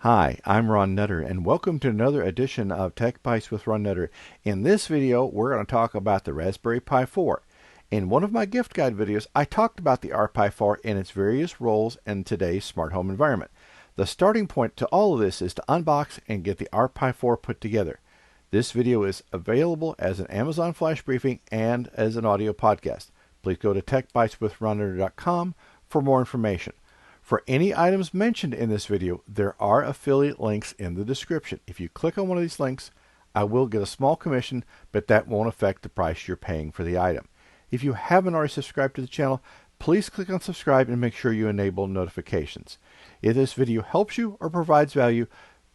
Hi, I'm Ron Nutter, and welcome to another edition of Tech Bites with Ron Nutter. In this video, we're going to talk about the Raspberry Pi 4. In one of my gift guide videos, I talked about the Pi 4 and its various roles in today's smart home environment. The starting point to all of this is to unbox and get the Pi 4 put together. This video is available as an Amazon Flash briefing and as an audio podcast. Please go to techbiteswithronnutter.com for more information. For any items mentioned in this video, there are affiliate links in the description. If you click on one of these links, I will get a small commission, but that won't affect the price you're paying for the item. If you haven't already subscribed to the channel, please click on subscribe and make sure you enable notifications. If this video helps you or provides value,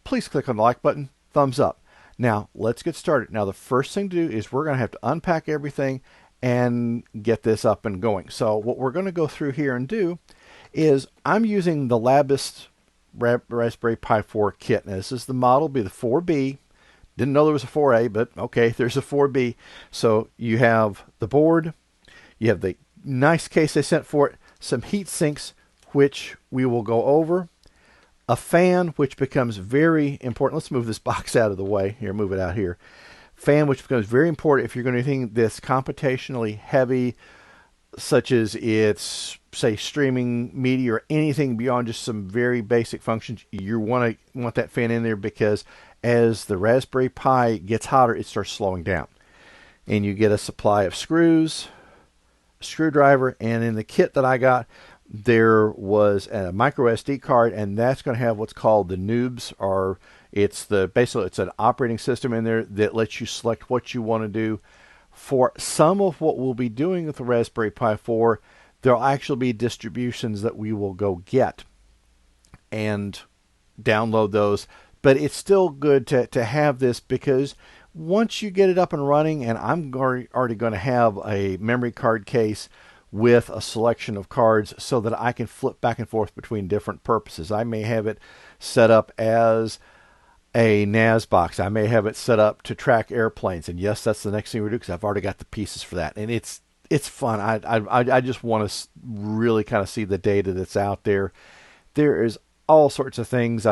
please click on the like button, thumbs up. Now, let's get started. Now, the first thing to do is we're going to have to unpack everything and get this up and going. So what we're going to go through here and do is I'm using the LABISTS Raspberry Pi 4 kit. Now, this is the model, be the 4B. Didn't know there was a 4A, but okay, there's a 4B. So you have the board, you have the nice case they sent for it, some heat sinks, which we will go over, a fan, which becomes very important. Let's move this box out of the way. Here, move it out here. Fan, which becomes very important if you're going to do anything that's computationally heavy, such as it's, say, streaming media or anything beyond just some very basic functions. You want that fan in there because as the Raspberry Pi gets hotter, it starts slowing down. And you get a supply of screws, a screwdriver, and in the kit that I got, there was a micro SD card, and that's going to have what's called the noobs, or basically it's an operating system in there that lets you select what you want to do. For some of what we'll be doing with the Raspberry Pi 4, there'll actually be distributions that we will go get and download those. But it's still good to have this, because once you get it up and running, and I'm already going to have a memory card case with a selection of cards so that I can flip back and forth between different purposes. I may have it set up as a NAS box. I may have it set up to track airplanes, and yes, that's the next thing we do because I've already got the pieces for that, and it's fun. I just want to really kind of see the data that's out there. There is all sorts of things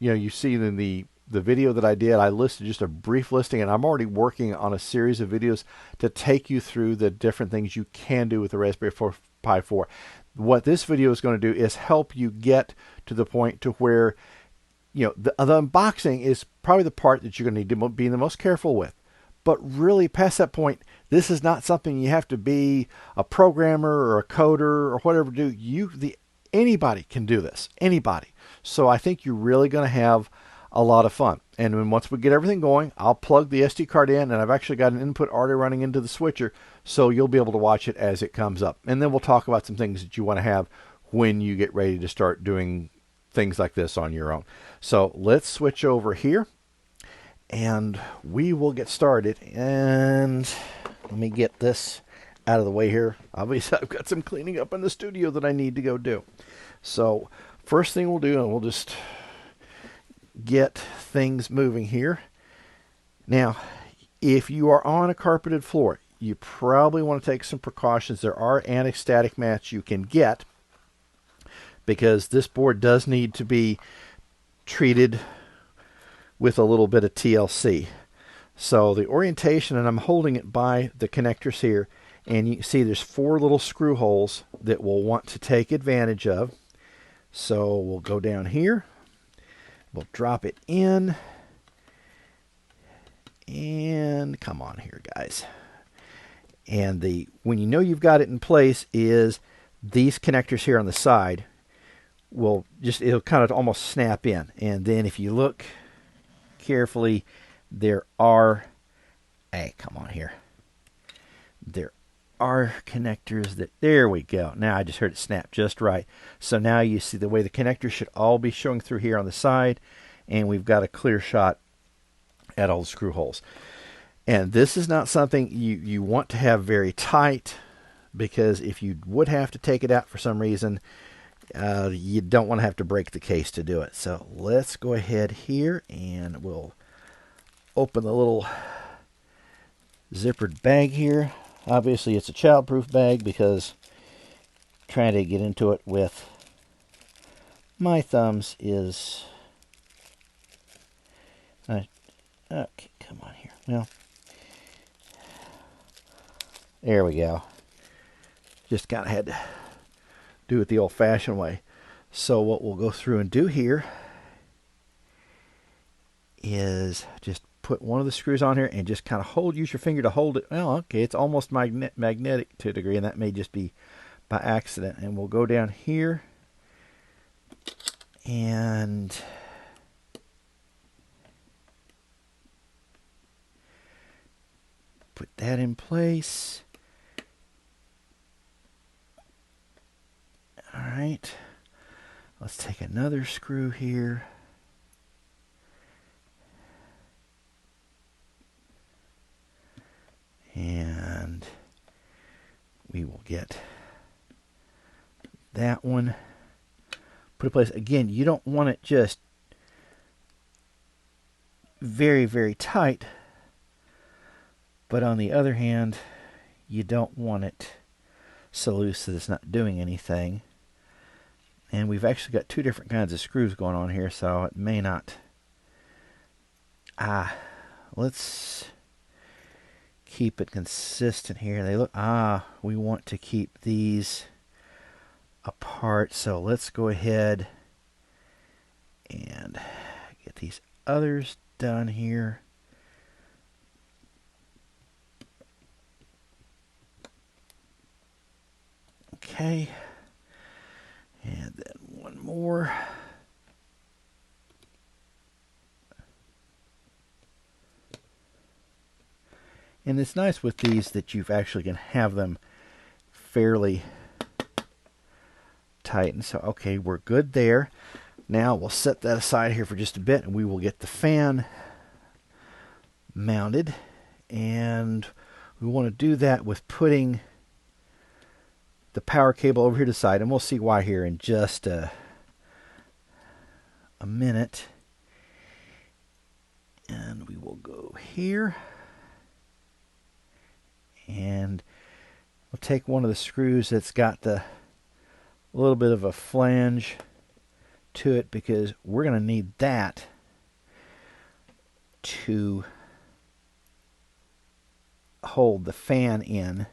you see in the video that I did. I listed just a brief listing, and I'm already working on a series of videos to take you through the different things you can do with the Raspberry Pi 4. What this video is going to do is help you get to the point to where the unboxing is probably the part that you're going to need to be the most careful with. But really, past that point, this is not something you have to be a programmer or a coder or whatever to do. Anybody can do this. Anybody. So I think you're really going to have a lot of fun. And then once we get everything going, I'll plug the SD card in, and I've actually got an input already running into the switcher, so you'll be able to watch it as it comes up. And then we'll talk about some things that you want to have when you get ready to start doing things like this on your own. So let's switch over here and we will get started. And let me get this out of the way here. Obviously, I've got some cleaning up in the studio that I need to go do. So first thing we'll do, and we'll just get things moving here. Now, if you are on a carpeted floor, you probably want to take some precautions. There are anti-static mats you can get, because this board does need to be treated with a little bit of TLC. So the orientation, and I'm holding it by the connectors here, and you can see there's 4 little screw holes that we'll want to take advantage of. So we'll go down here, we'll drop it in, and come on here, guys. And when you know you've got it in place is these connectors here on the side it'll kind of almost snap in. And then if you look carefully, there are connectors there we go. Now I just heard it snap just right. So now you see the way the connectors should all be showing through here on the side, and we've got a clear shot at all the screw holes. And this is not something you want to have very tight, because if you would have to take it out for some reason, you don't want to have to break the case to do it. So let's go ahead here and we'll open the little zippered bag here. Obviously it's a childproof bag, because trying to get into it with my thumbs is Okay, come on here. Well, there we go. Just kind of had to do it the old-fashioned way. So what we'll go through and do here is just put one of the screws on here and just kind of use your finger to hold it. Well, okay, it's almost magnetic to a degree, and that may just be by accident. And we'll go down here and put that in place. All right, let's take another screw here. And we will get that one put in place. Again, you don't want it just very, very tight, but on the other hand, you don't want it so loose that it's not doing anything. And we've actually got two different kinds of screws going on here, so it may not. Let's keep it consistent here. They look, we want to keep these apart, so let's go ahead and get these others done here. Okay, and then one more. And it's nice with these that you've actually can have them fairly tight. And so, okay, we're good there. Now we'll set that aside here for just a bit, and we will get the fan mounted. And we want to do that with putting the power cable over here to the side, and we'll see why here in just a minute. And we will go here. And we'll take one of the screws that's got a little bit of a flange to it, because we're going to need that to hold the fan in.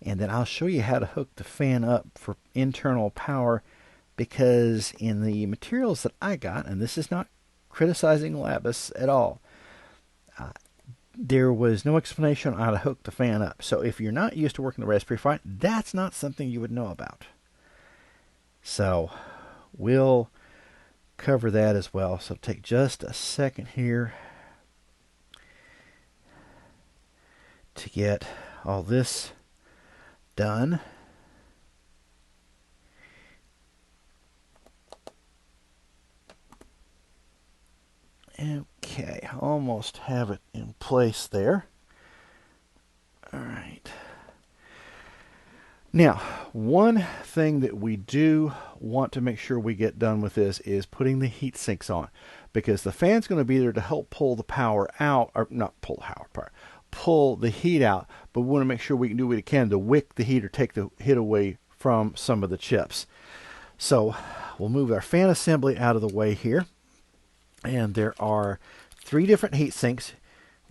And then I'll show you how to hook the fan up for internal power, because in the materials that I got, and this is not criticizing LABISTS at all, there was no explanation on how to hook the fan up. So if you're not used to working the Raspberry Pi, that's not something you would know about. So we'll cover that as well. So take just a second here to get all this done. Okay, almost have it in place there. All right. Now, one thing that we do want to make sure we get done with this is putting the heat sinks on, because the fan's going to be there to help pull the power out, or not pull the power, pull the heat out, but we want to make sure we can do what we can to wick the heat or take the heat away from some of the chips. So we'll move our fan assembly out of the way here. And there are 3 different heat sinks.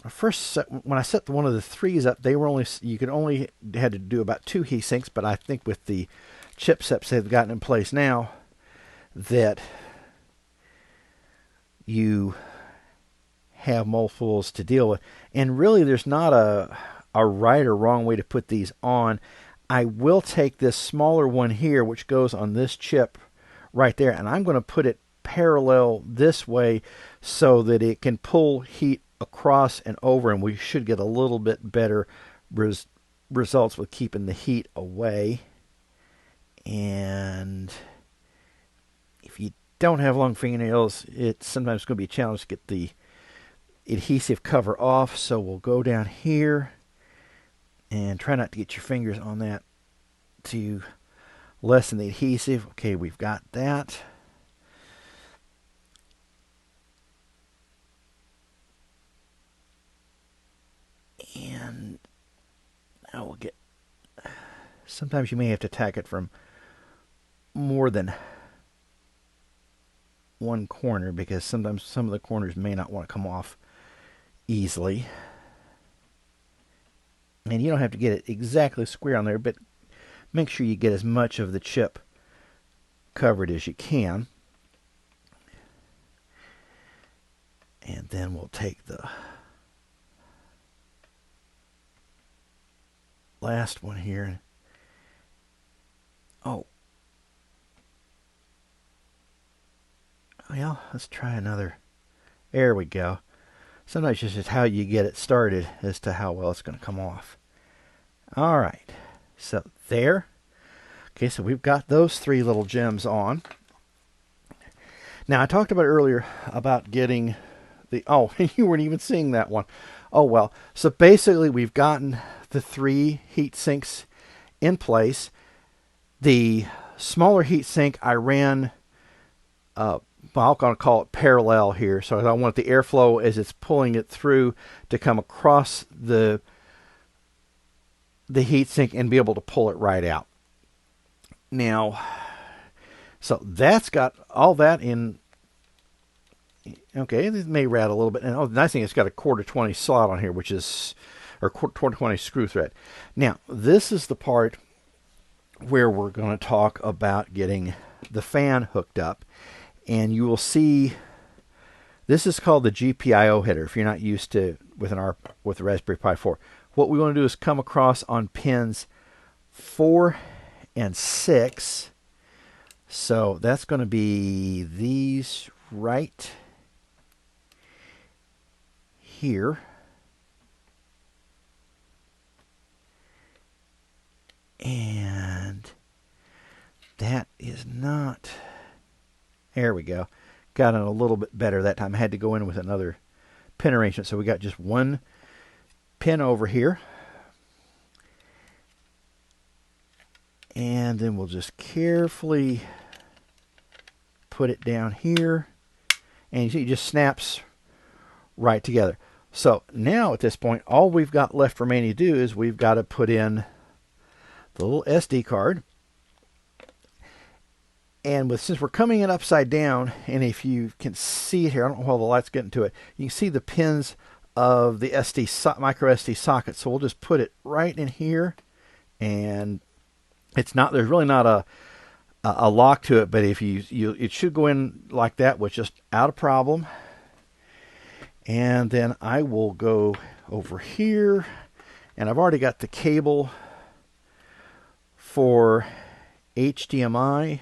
When I set one of the 3s up, they were only had to do about 2 heat sinks, but I think with the chipsets they've gotten in place now, that you have multiples to deal with. And really, there's not a right or wrong way to put these on. I will take this smaller one here, which goes on this chip right there, and I'm going to put it parallel this way so that it can pull heat across and over, and we should get a little bit better results with keeping the heat away. And if you don't have long fingernails, it's sometimes going to be a challenge to get the adhesive cover off. So we'll go down here and try not to get your fingers on that to lessen the adhesive. Okay, we've got that. And now we'll get, sometimes you may have to tack it from more than one corner because sometimes some of the corners may not want to come off easily. And you don't have to get it exactly square on there, but make sure you get as much of the chip covered as you can. And then we'll take the last one here. Oh. Well, let's try another. There we go. Sometimes it's just how you get it started as to how well it's going to come off. All right. So there. Okay, so we've got those three little gems on. Now, I talked about earlier about getting the... Oh, you weren't even seeing that one. Oh, well. So basically, we've gotten the three heat sinks in place. The smaller heat sink I ran... I'm going to call it parallel here. So I want the airflow as it's pulling it through to come across the heatsink and be able to pull it right out. Now, so that's got all that in. Okay, this may rattle a little bit. And the nice thing, it's got a 1/4-20 slot on here, which is, or 1/4-20 screw thread. Now, this is the part where we're going to talk about getting the fan hooked up. And you will see, this is called the Gpio header. If you're not used to with the Raspberry Pi 4, what we want to do is come across on pins 4 and 6. So that's going to be these right here. And that is not... There we go. Got it a little bit better that time. I had to go in with another pin arrangement. So we got just one pin over here. And then we'll just carefully put it down here. And you see it just snaps right together. So now at this point, all we've got left remaining to do is we've got to put in the little SD card. And since we're coming in upside down, and if you can see it here, I don't know how the light's getting to it, you can see the pins of the micro SD socket. So we'll just put it right in here, and there's really not a lock to it, but if it should go in like that with just out a problem. And then I will go over here, and I've already got the cable for HDMI.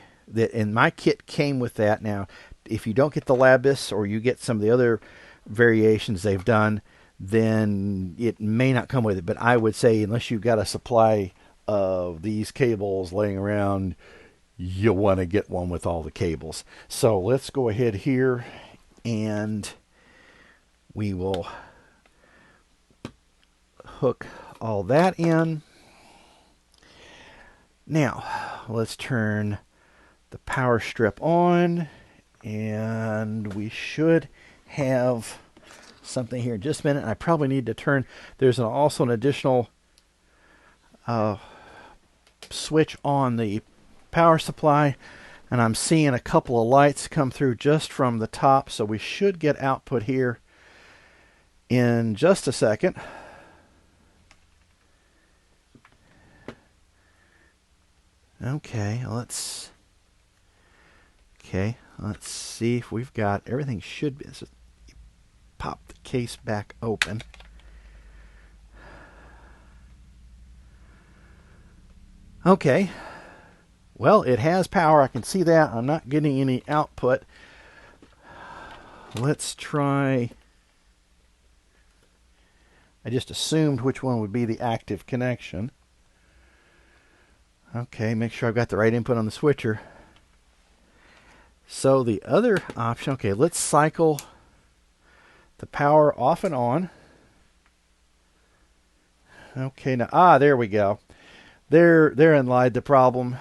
And my kit came with that. Now, if you don't get the LABISTS or you get some of the other variations they've done, then it may not come with it. But I would say unless you've got a supply of these cables laying around, you'll want to get one with all the cables. So let's go ahead here and we will hook all that in. Now, let's turn the power strip on, and we should have something here in just a minute. I probably need to turn, there's also an additional switch on the power supply, and I'm seeing a couple of lights come through just from the top, so we should get output here in just a second. Okay, let's see if we've got everything. Should be. Let's just pop the case back open. Okay. Well, it has power. I can see that. I'm not getting any output. Let's try. I just assumed which one would be the active connection. Okay, make sure I've got the right input on the switcher. So the other option, okay, let's cycle the power off and on. Okay, now, there we go. Therein lied the problem.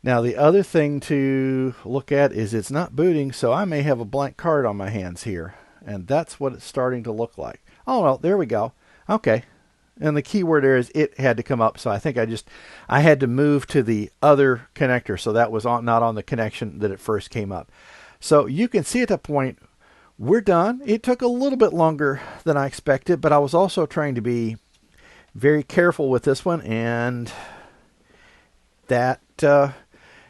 Now the other thing to look at is it's not booting, so I may have a blank card on my hands here. And that's what it's starting to look like. Oh, well, there we go. Okay. And the key word there is it had to come up. So I think I had to move to the other connector. So that was not on the connection that it first came up. So you can see at that point, we're done. It took a little bit longer than I expected, but I was also trying to be very careful with this one. And that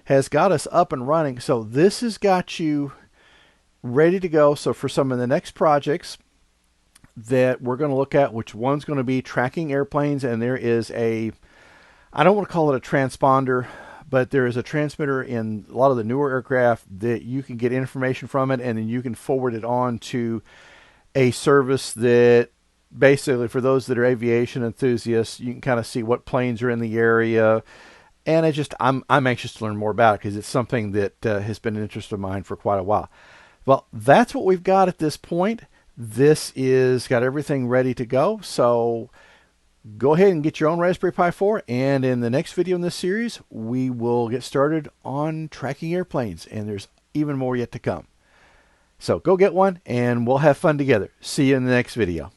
has got us up and running. So this has got you ready to go. So for some of the next projects that we're going to look at, which one's going to be tracking airplanes, and there is I don't want to call it a transponder, but there is a transmitter in a lot of the newer aircraft that you can get information from it, and then you can forward it on to a service that basically, for those that are aviation enthusiasts, you can kind of see what planes are in the area. And I'm anxious to learn more about it because it's something that has been an interest of mine for quite a while. Well, that's what we've got at this point. This is got everything ready to go. So go ahead and get your own Raspberry Pi 4. And in the next video in this series, we will get started on tracking airplanes. And there's even more yet to come. So go get one and we'll have fun together. See you in the next video.